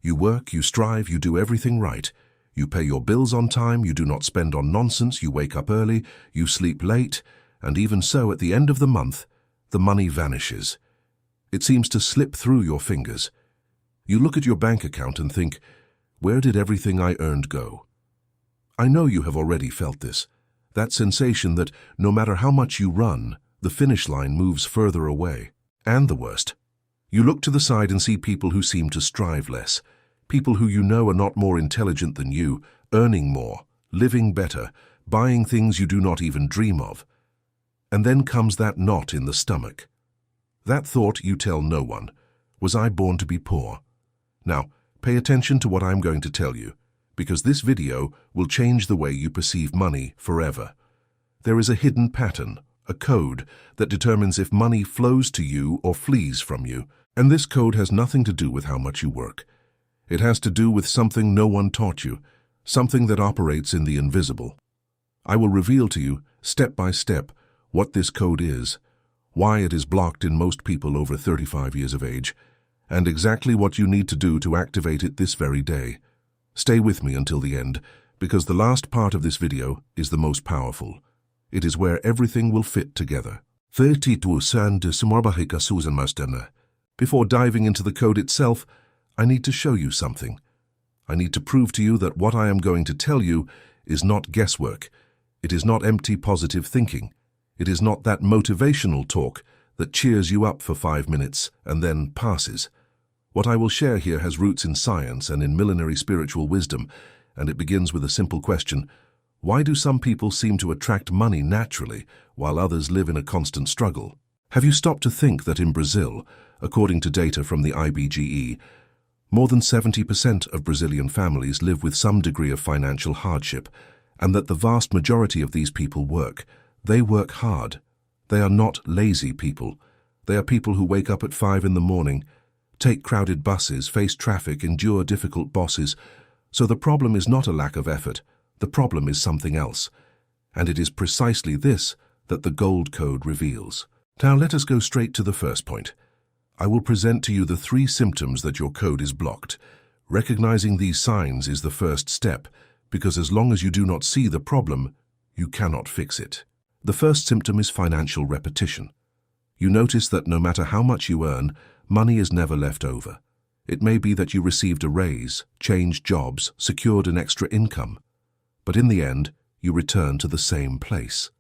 You work, you strive, you do everything right. You pay your bills on time, you do not spend on nonsense, you wake up early, you sleep late, and even so, at the end of the month, the money vanishes. It seems to slip through your fingers. You look at your bank account and think, where did everything I earned go? I know you have already felt this. That sensation that no matter how much you run, the finish line moves further away. And the worst, you look to the side and see people who seem to strive less, people who you know are not more intelligent than you, earning more, living better, buying things you do not even dream of. And then comes that knot in the stomach. That thought, you tell no one, was I born to be poor? Now, pay attention to what I'm going to tell you, because this video will change the way you perceive money forever. There is a hidden pattern, a code that determines if money flows to you or flees from you, and this code has nothing to do with how much you work. It has to do with something no one taught you, something that operates in the invisible. I will reveal to you, step by step, what this code is, why it is blocked in most people over 35 years of age, and exactly what you need to do to activate it this very day. Stay with me until the end, because the last part of this video is the most powerful. It is where everything will fit together. Before diving into the code itself, I need to show you something. I need to prove to you that what I am going to tell you is not guesswork. It is not empty positive thinking. It is not that motivational talk that cheers you up for 5 minutes and then passes. What I will share here has roots in science and in millenary spiritual wisdom, and it begins with a simple question. Why do some people seem to attract money naturally, while others live in a constant struggle? Have you stopped to think that in Brazil, according to data from the IBGE, more than 70% of Brazilian families live with some degree of financial hardship, and that the vast majority of these people work? They work hard. They are not lazy people. They are people who wake up at 5 in the morning, take crowded buses, face traffic, endure difficult bosses. So the problem is not a lack of effort. The problem is something else. And it is precisely this that the Gold Code reveals. Now let us go straight to the first point. I will present to you the 3 symptoms that your code is blocked. Recognizing these signs is the first step, because as long as you do not see the problem, you cannot fix it. The first symptom is financial repetition. You notice that no matter how much you earn, money is never left over. It may be that you received a raise, changed jobs, secured an extra income, but in the end, you return to the same place.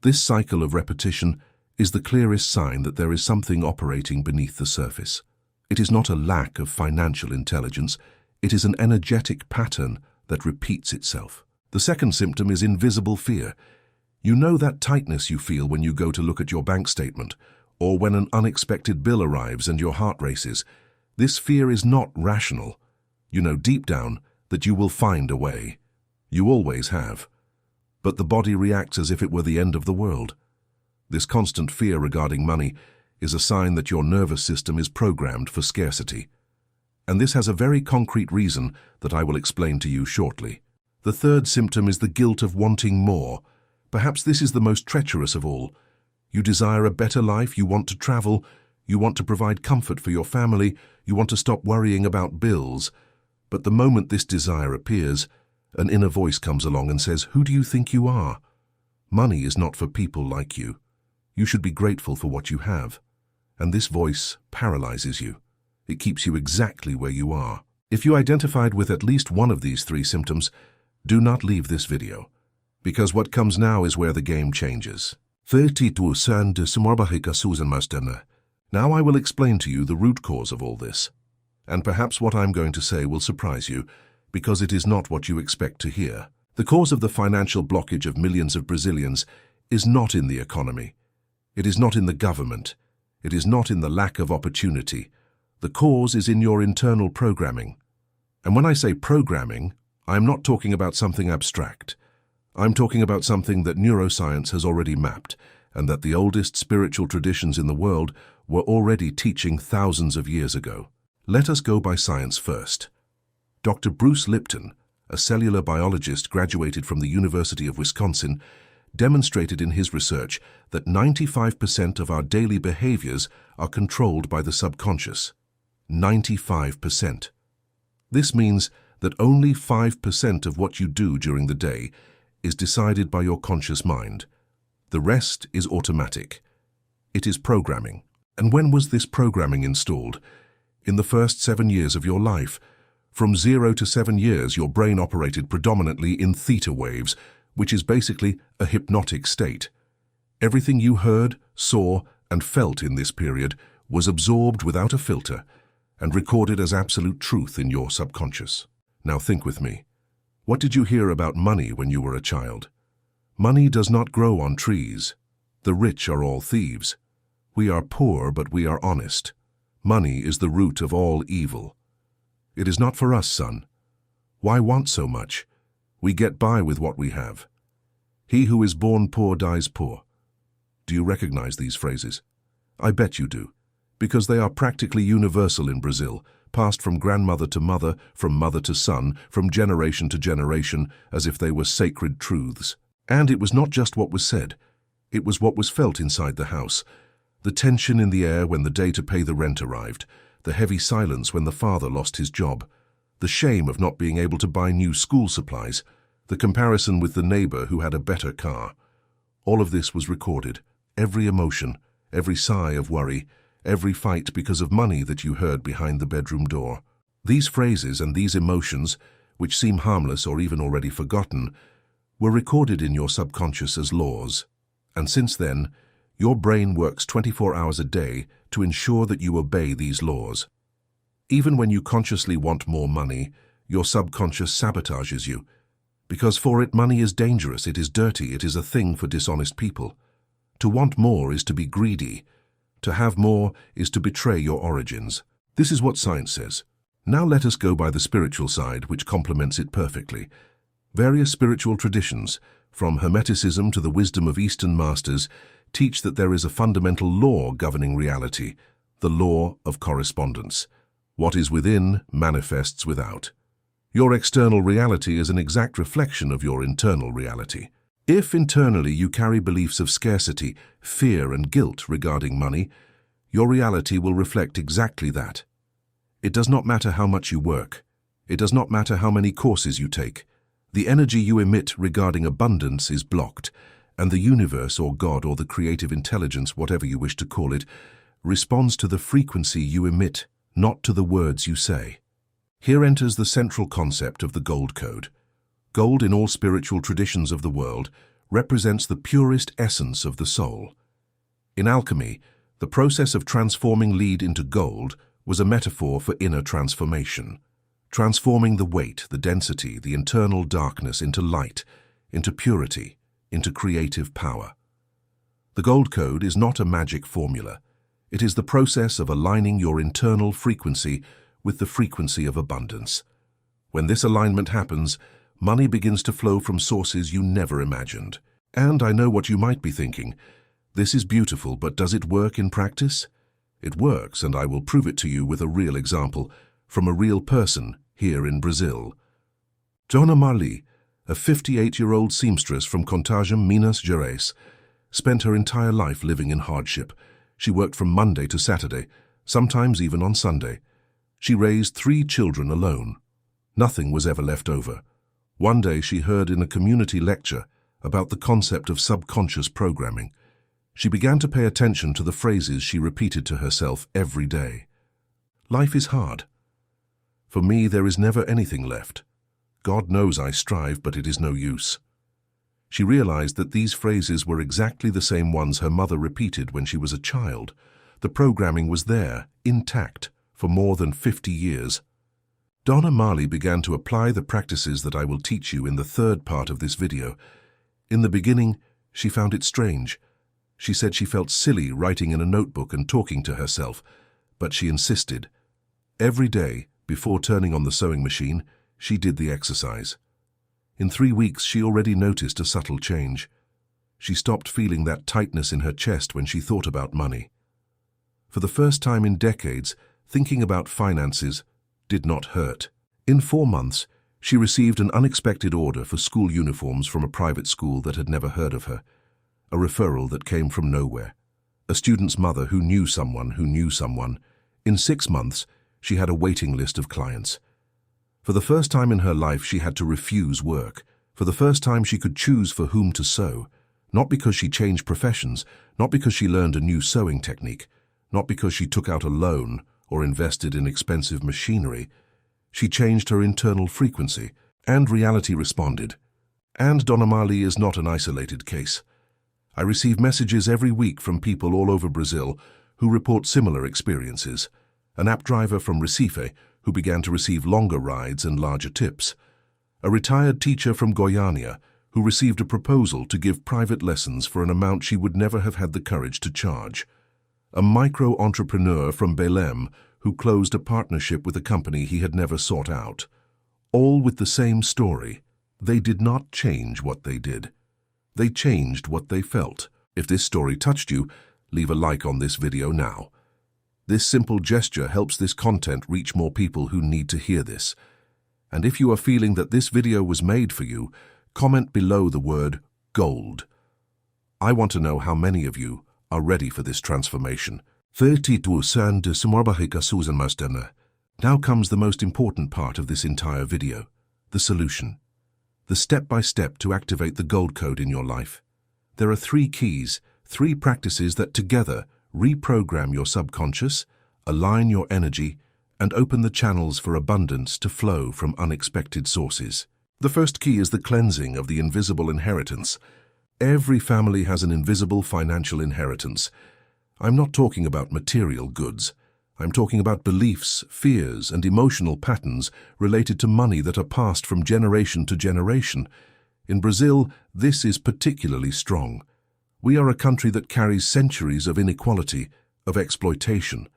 This cycle of repetition is the clearest sign that there is something operating beneath the surface. It is not a lack of financial intelligence, it is an energetic pattern that repeats itself. The second symptom is invisible fear. You know that tightness you feel when you go to look at your bank statement, or when an unexpected bill arrives and your heart races. This fear is not rational. You know deep down that you will find a way. You always have. But the body reacts as if it were the end of the world. This constant fear regarding money is a sign that your nervous system is programmed for scarcity. And this has a very concrete reason that I will explain to you shortly. The third symptom is the guilt of wanting more. Perhaps this is the most treacherous of all. You desire a better life, you want to travel, you want to provide comfort for your family, you want to stop worrying about bills. But the moment this desire appears, an inner voice comes along and says, "Who do you think you are? Money is not for people like you. You should be grateful for what you have." And this voice paralyzes you. It keeps you exactly where you are. If you identified with at least one of these 3 symptoms, do not leave this video, because what comes now is where the game changes. Now I will explain to you the root cause of all this, and perhaps what I'm going to say will surprise you, because it is not what you expect to hear. The cause of the financial blockage of millions of Brazilians is not in the economy. It is not in the government. It is not in the lack of opportunity. The cause is in your internal programming. And when I say programming, I'm not talking about something abstract. I'm talking about something that neuroscience has already mapped, and that the oldest spiritual traditions in the world were already teaching thousands of years ago. Let us go by science first. Dr. Bruce Lipton, a cellular biologist graduated from the University of Wisconsin, demonstrated in his research that 95% of our daily behaviors are controlled by the subconscious. 95%. This means that only 5% of what you do during the day is decided by your conscious mind. The rest is automatic. It is programming. And when was this programming installed? In the first 7 years of your life. From 0 to 7 years, your brain operated predominantly in theta waves, which is basically a hypnotic state. Everything you heard, saw, and felt in this period was absorbed without a filter and recorded as absolute truth in your subconscious. Now think with me. What did you hear about money when you were a child? Money does not grow on trees. The rich are all thieves. We are poor, but we are honest. Money is the root of all evil. It is not for us, son. Why want so much? We get by with what we have. He who is born poor dies poor. Do you recognize these phrases? I bet you do, because they are practically universal in Brazil, passed from grandmother to mother, from mother to son, from generation to generation, as if they were sacred truths. And it was not just what was said. It was what was felt inside the house. The tension in the air when the day to pay the rent arrived, the heavy silence when the father lost his job, the shame of not being able to buy new school supplies, the comparison with the neighbor who had a better car. All of this was recorded. Every emotion, every sigh of worry, every fight because of money that you heard behind the bedroom door. These phrases and these emotions, which seem harmless or even already forgotten, were recorded in your subconscious as laws. And since then, your brain works 24 hours a day to ensure that you obey these laws. Even when you consciously want more money, your subconscious sabotages you. Because for it, money is dangerous, it is dirty, it is a thing for dishonest people. To want more is to be greedy. To have more is to betray your origins. This is what science says. Now let us go by the spiritual side, which complements it perfectly. Various spiritual traditions, from Hermeticism to the wisdom of Eastern masters, teach that there is a fundamental law governing reality, the law of correspondence. What is within manifests without. Your external reality is an exact reflection of your internal reality. If internally you carry beliefs of scarcity, fear, and guilt regarding money, your reality will reflect exactly that. It does not matter how much you work. It does not matter how many courses you take. The energy you emit regarding abundance is blocked, and the universe or God or the creative intelligence, whatever you wish to call it, responds to the frequency you emit, not to the words you say. Here enters the central concept of the Gold Code. Gold, in all spiritual traditions of the world, represents the purest essence of the soul. In alchemy, the process of transforming lead into gold was a metaphor for inner transformation, transforming the weight, the density, the internal darkness into light, into purity, into creative power. The Gold Code is not a magic formula. It is the process of aligning your internal frequency with the frequency of abundance. When this alignment happens, money begins to flow from sources you never imagined. And I know what you might be thinking. This is beautiful, but does it work in practice? It works, and I will prove it to you with a real example from a real person here in Brazil. Dona Marli, a 58-year-old seamstress from Contagem, Minas Gerais, spent her entire life living in hardship. She worked from Monday to Saturday, sometimes even on Sunday. She raised 3 children alone. Nothing was ever left over. One day she heard in a community lecture about the concept of subconscious programming. She began to pay attention to the phrases she repeated to herself every day. Life is hard. For me, there is never anything left. God knows I strive, but it is no use. She realized that these phrases were exactly the same ones her mother repeated when she was a child. The programming was there, intact, for more than 50 years. Dona Marli began to apply the practices that I will teach you in the third part of this video. In the beginning, she found it strange. She said she felt silly writing in a notebook and talking to herself, but she insisted. Every day, before turning on the sewing machine, she did the exercise. In 3 weeks, she already noticed a subtle change. She stopped feeling that tightness in her chest when she thought about money. For the first time in decades, thinking about finances did not hurt. In 4 months, she received an unexpected order for school uniforms from a private school that had never heard of her, a referral that came from nowhere, a student's mother who knew someone who knew someone. In 6 months, she had a waiting list of clients. For the first time in her life, she had to refuse work. For the first time, she could choose for whom to sew. Not because she changed professions, not because she learned a new sewing technique, not because she took out a loan or invested in expensive machinery. She changed her internal frequency, and reality responded. And Dona Marli is not an isolated case. I receive messages every week from people all over Brazil who report similar experiences. An app driver from Recife who began to receive longer rides and larger tips. A retired teacher from Goiânia who received a proposal to give private lessons for an amount she would never have had the courage to charge. A micro-entrepreneur from Belém who closed a partnership with a company he had never sought out. All with the same story. They did not change what they did. They changed what they felt. If this story touched you, leave a like on this video now. This simple gesture helps this content reach more people who need to hear this. And if you are feeling that this video was made for you, comment below the word gold. I want to know how many of you are ready for this transformation. Now comes the most important part of this entire video, the solution. The step-by-step to activate the gold code in your life. There are 3 keys, 3 practices that together reprogram your subconscious, align your energy, and open the channels for abundance to flow from unexpected sources. The first key is the cleansing of the invisible inheritance. Every family has an invisible financial inheritance. I'm not talking about material goods. I'm talking about beliefs, fears, and emotional patterns related to money that are passed from generation to generation. In Brazil, this is particularly strong. We are a country that carries centuries of inequality, of exploitation,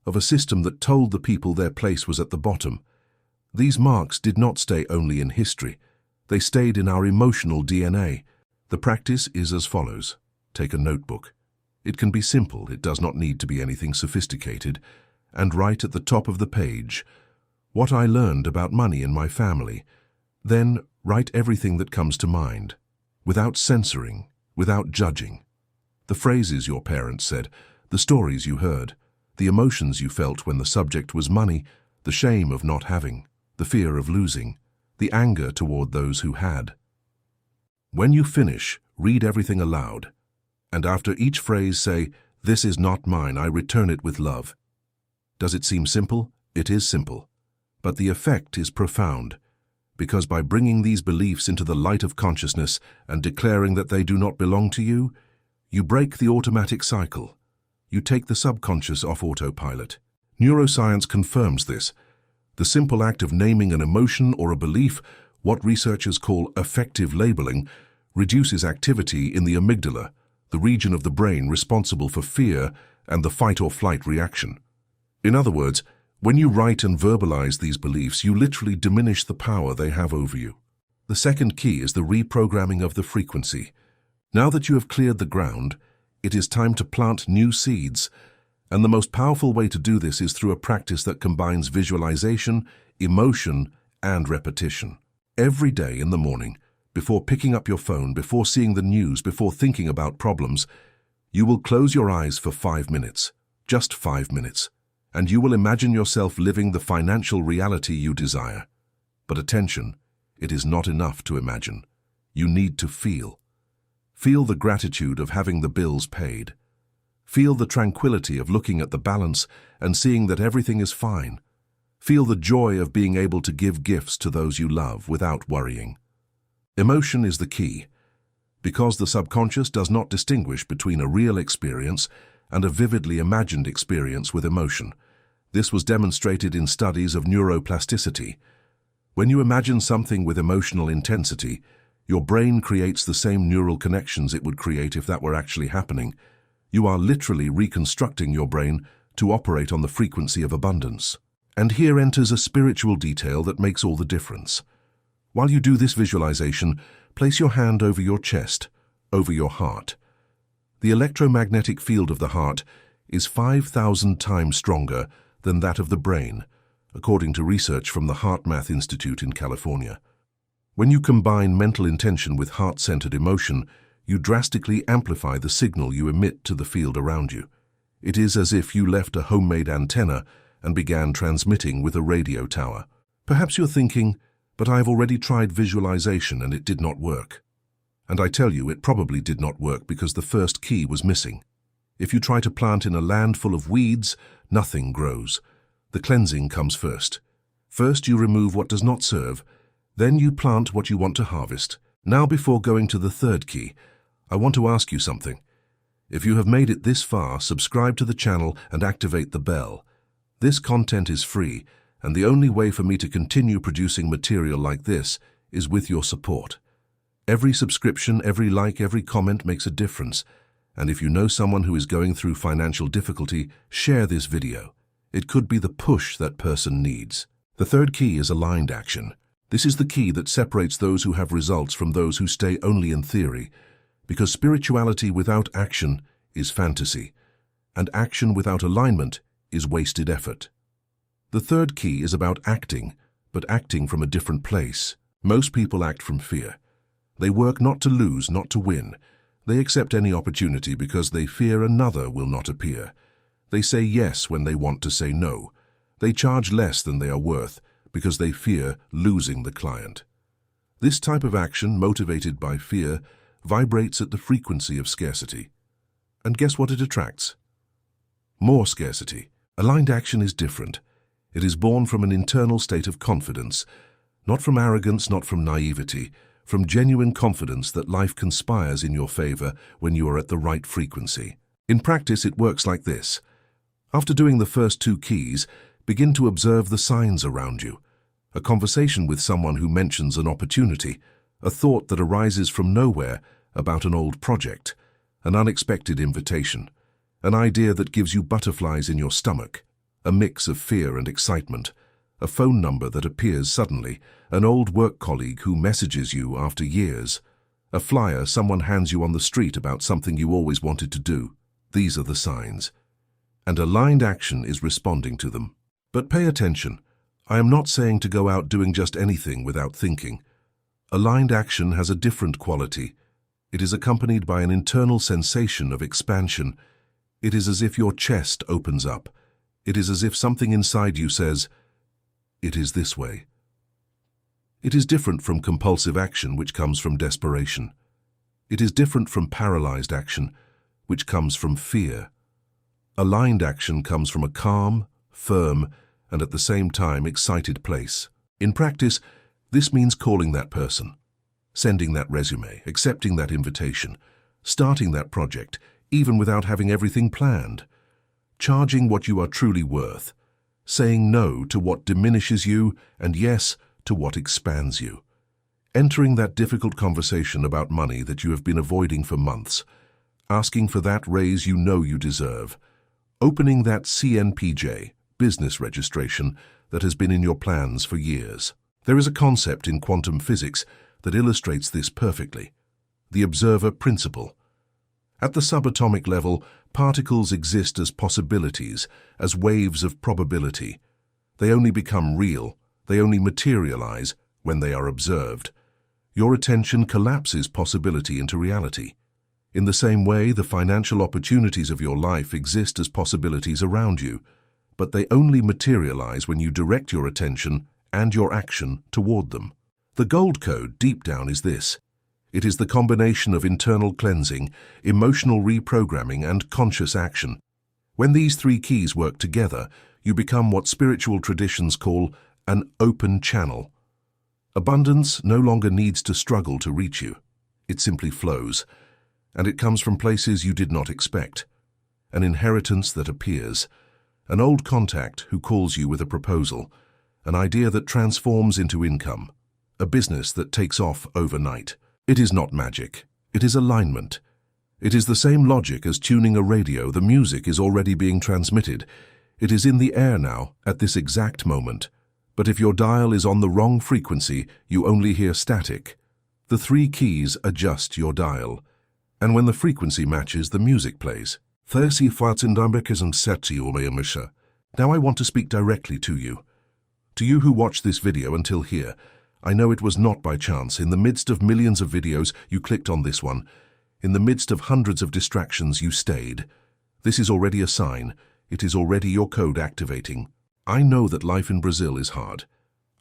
of a system that told the people their place was at the bottom. These marks did not stay only in history. They stayed in our emotional DNA. The practice is as follows. Take a notebook. It can be simple, it does not need to be anything sophisticated, and write at the top of the page what I learned about money in my family. Then write everything that comes to mind, without censoring, without judging. The phrases your parents said, the stories you heard, the emotions you felt when the subject was money, the shame of not having, the fear of losing, the anger toward those who had. When you finish, read everything aloud, and after each phrase say, "This is not mine, I return it with love." Does it seem simple? It is simple. But the effect is profound, because by bringing these beliefs into the light of consciousness and declaring that they do not belong to you, you break the automatic cycle. You take the subconscious off autopilot. Neuroscience confirms this. The simple act of naming an emotion or a belief, what researchers call affective labeling, reduces activity in the amygdala, the region of the brain responsible for fear and the fight-or-flight reaction. In other words, when you write and verbalize these beliefs, you literally diminish the power they have over you. The second key is the reprogramming of the frequency. Now that you have cleared the ground, it is time to plant new seeds, and the most powerful way to do this is through a practice that combines visualization, emotion, and repetition. Every day in the morning, before picking up your phone, before seeing the news, before thinking about problems, you will close your eyes for 5 minutes, just 5 minutes, and you will imagine yourself living the financial reality you desire. But attention, it is not enough to imagine. You need to feel. Feel the gratitude of having the bills paid. Feel the tranquility of looking at the balance and seeing that everything is fine. Feel the joy of being able to give gifts to those you love without worrying. Emotion is the key, because the subconscious does not distinguish between a real experience and a vividly imagined experience with emotion. This was demonstrated in studies of neuroplasticity. When you imagine something with emotional intensity, your brain creates the same neural connections it would create if that were actually happening. You are literally reconstructing your brain to operate on the frequency of abundance. And here enters a spiritual detail that makes all the difference. While you do this visualization, place your hand over your chest, over your heart. The electromagnetic field of the heart is 5,000 times stronger than that of the brain, according to research from the HeartMath Institute in California. When you combine mental intention with heart-centered emotion, you drastically amplify the signal you emit to the field around you. It is as if you left a homemade antenna and began transmitting with a radio tower. Perhaps you're thinking, but I have already tried visualization and it did not work. And I tell you, it probably did not work because the first key was missing. If you try to plant in a land full of weeds, nothing grows. The cleansing comes first. First you remove what does not serve, then you plant what you want to harvest. Now, before going to the third key, I want to ask you something. If you have made it this far, subscribe to the channel and activate the bell. This content is free, and the only way for me to continue producing material like this is with your support. Every subscription, every like, every comment makes a difference. And if you know someone who is going through financial difficulty, share this video. It could be the push that person needs. The third key is aligned action. This is the key that separates those who have results from those who stay only in theory, because spirituality without action is fantasy, and action without alignment is wasted effort. The third key is about acting, but acting from a different place. Most people act from fear. They work not to lose, not to win. They accept any opportunity because they fear another will not appear. They say yes when they want to say no. They charge less than they are worth because they fear losing the client. This type of action, motivated by fear, vibrates at the frequency of scarcity. And guess what it attracts? More scarcity. Aligned action is different. It is born from an internal state of confidence, not from arrogance, not from naivety, from genuine confidence that life conspires in your favor when you are at the right frequency. In practice, it works like this. After doing the first two keys, begin to observe the signs around you. A conversation with someone who mentions an opportunity, a thought that arises from nowhere about an old project, an unexpected invitation, an idea that gives you butterflies in your stomach, a mix of fear and excitement, a phone number that appears suddenly, an old work colleague who messages you after years, a flyer someone hands you on the street about something you always wanted to do. These are the signs. And aligned action is responding to them. But pay attention. I am not saying to go out doing just anything without thinking. Aligned action has a different quality. It is accompanied by an internal sensation of expansion. It is as if your chest opens up. It is as if something inside you says, "It is this way." It is different from compulsive action, which comes from desperation. It is different from paralyzed action, which comes from fear. Aligned action comes from a calm, firm, and at the same time excited place. In practice, this means calling that person, sending that resume, accepting that invitation, starting that project, even without having everything planned, charging what you are truly worth, saying no to what diminishes you and yes to what expands you, entering that difficult conversation about money that you have been avoiding for months, asking for that raise you know you deserve, opening that CNPJ, business registration, that has been in your plans for years. There is a concept in quantum physics that illustrates this perfectly: the observer principle. At the subatomic level, particles exist as possibilities, as waves of probability. They only become real, they only materialize when they are observed. Your attention collapses possibility into reality. In the same way, the financial opportunities of your life exist as possibilities around you, but they only materialize when you direct your attention and your action toward them. The gold code deep down is this. It is the combination of internal cleansing, emotional reprogramming, and conscious action. When these three keys work together, you become what spiritual traditions call an open channel. Abundance no longer needs to struggle to reach you. It simply flows, and it comes from places you did not expect. An inheritance that appears, an old contact who calls you with a proposal, an idea that transforms into income, a business that takes off overnight. It is not magic. It is alignment. It is the same logic as tuning a radio. The music is already being transmitted. It is in the air now, at this exact moment. But if your dial is on the wrong frequency, you only hear static. The three keys adjust your dial. And when the frequency matches, the music plays. Now I want to speak directly to you. To you who watched this video until here, I know it was not by chance. In the midst of millions of videos, you clicked on this one. In the midst of hundreds of distractions, you stayed. This is already a sign. It is already your code activating. I know that life in Brazil is hard.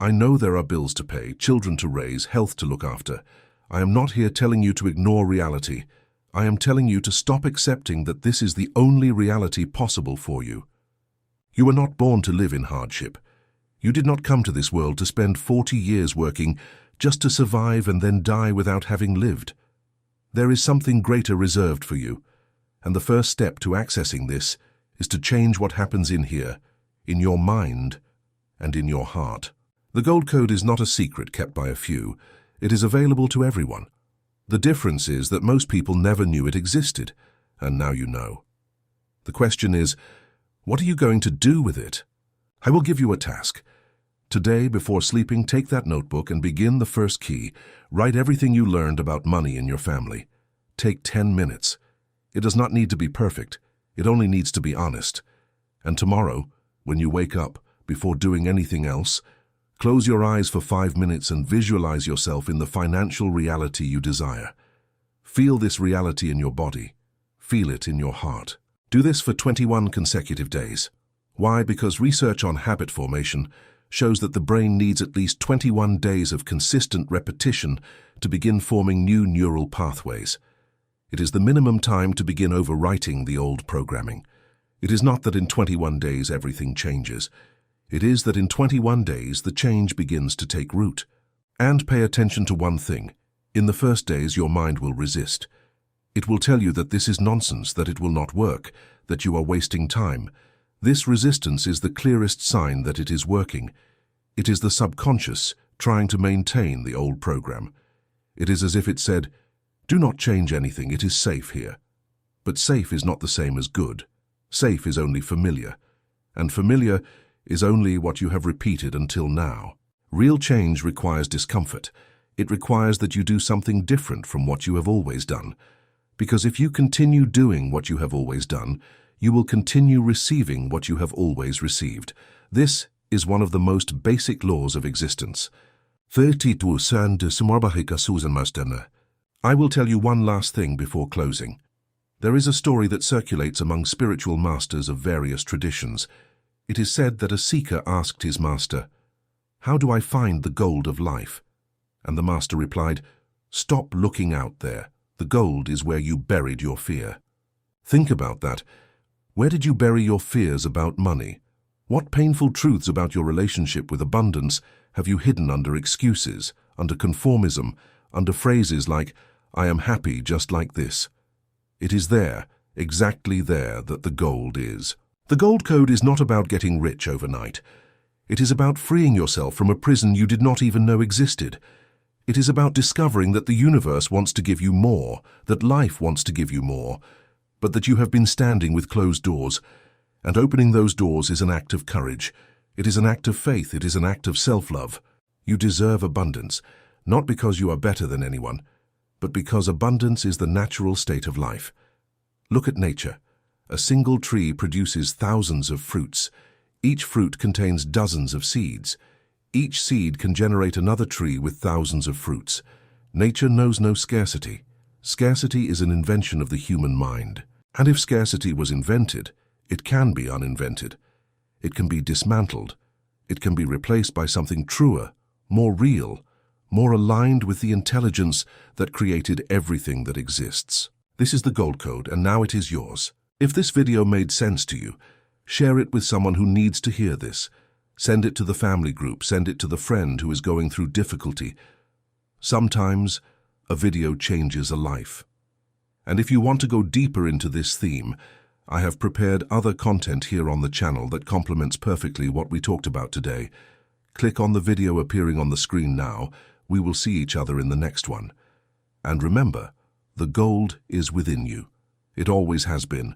I know there are bills to pay, children to raise, health to look after. I am not here telling you to ignore reality. I am telling you to stop accepting that this is the only reality possible for you. You were not born to live in hardship. You did not come to this world to spend 40 years working just to survive and then die without having lived. There is something greater reserved for you, and the first step to accessing this is to change what happens in here, in your mind and in your heart. The Gold Code is not a secret kept by a few. It is available to everyone. The difference is that most people never knew it existed, and now you know. The question is, what are you going to do with it? I will give you a task. Today, before sleeping, take that notebook and begin the first key. Write everything you learned about money in your family. Take 10 minutes. It does not need to be perfect. It only needs to be honest. And tomorrow, when you wake up, before doing anything else, close your eyes for 5 minutes and visualize yourself in the financial reality you desire. Feel this reality in your body. Feel it in your heart. Do this for 21 consecutive days. Why? Because research on habit formation shows that the brain needs at least 21 days of consistent repetition to begin forming new neural pathways. It is the minimum time to begin overwriting the old programming. It is not that in 21 days everything changes. It is that in 21 days the change begins to take root. And pay attention to one thing. In the first days your mind will resist. It will tell you that this is nonsense, that it will not work, that you are wasting time. This resistance is the clearest sign that it is working. It is the subconscious trying to maintain the old program. It is as if it said, "Do not change anything, it is safe here." But safe is not the same as good. Safe is only familiar. And familiar is only what you have repeated until now. Real change requires discomfort. It requires that you do something different from what you have always done. Because if you continue doing what you have always done, you will continue receiving what you have always received. This is one of the most basic laws of existence. I will tell you one last thing before closing. There is a story that circulates among spiritual masters of various traditions. It is said that a seeker asked his master, "How do I find the gold of life?" And the master replied, "Stop looking out there. The gold is where you buried your fear." Think about that. Where did you bury your fears about money? What painful truths about your relationship with abundance have you hidden under excuses, under conformism, under phrases like, "I am happy just like this"? It is there, exactly there, that the gold is. The Gold Code is not about getting rich overnight. It is about freeing yourself from a prison you did not even know existed. It is about discovering that the universe wants to give you more, that life wants to give you more, but that you have been standing with closed doors. And opening those doors is an act of courage. It is an act of faith. It is an act of self-love. You deserve abundance, not because you are better than anyone, but because abundance is the natural state of life. Look at nature. A single tree produces thousands of fruits. Each fruit contains dozens of seeds. Each seed can generate another tree with thousands of fruits. Nature knows no scarcity. Scarcity is an invention of the human mind. And if scarcity was invented, it can be uninvented. It can be dismantled. It can be replaced by something truer, more real, more aligned with the intelligence that created everything that exists. This is the Gold Code, and now it is yours. If this video made sense to you, share it with someone who needs to hear this. Send it to the family group, send it to the friend who is going through difficulty. Sometimes, a video changes a life. And if you want to go deeper into this theme, I have prepared other content here on the channel that complements perfectly what we talked about today. Click on the video appearing on the screen now. We will see each other in the next one. And remember, the gold is within you. It always has been,